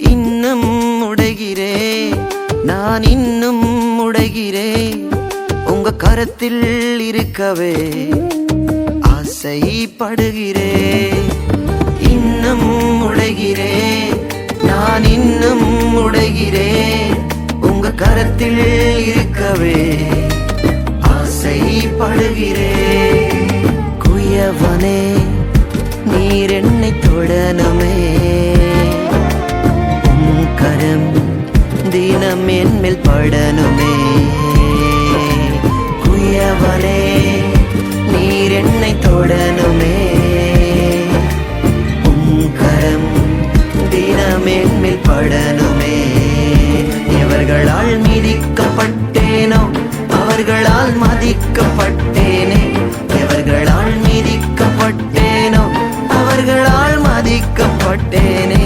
இன்னும் உடைகிறேன், நான் இன்னும் உடைகிறேன். உங்க கரத்தில் இருக்கவே ஆசைப்படுகிறேன். இன்னும் உடைகிறேன், நான் இன்னும் உடைகிறேன். உங்க கரத்தில் இருக்கவே ஆசைப்படுகிறேன். குயவனே நீர் என்னை தொடணுமே, உம் கரம் தினம் என்மேல் படணுமே. குயவனே நீர் என்னை தொடணுமே, உம் கரம் தினம் என்மேல் படணுமே. எவர்களால் மிதிக்கப்பட்டேனோ அவர்களால் மதிக்கப்பட்டேனே. எவர்களால் மிதிக்கப்பட்டேனோ அவர்களால் மதிக்கப்பட்டேனே.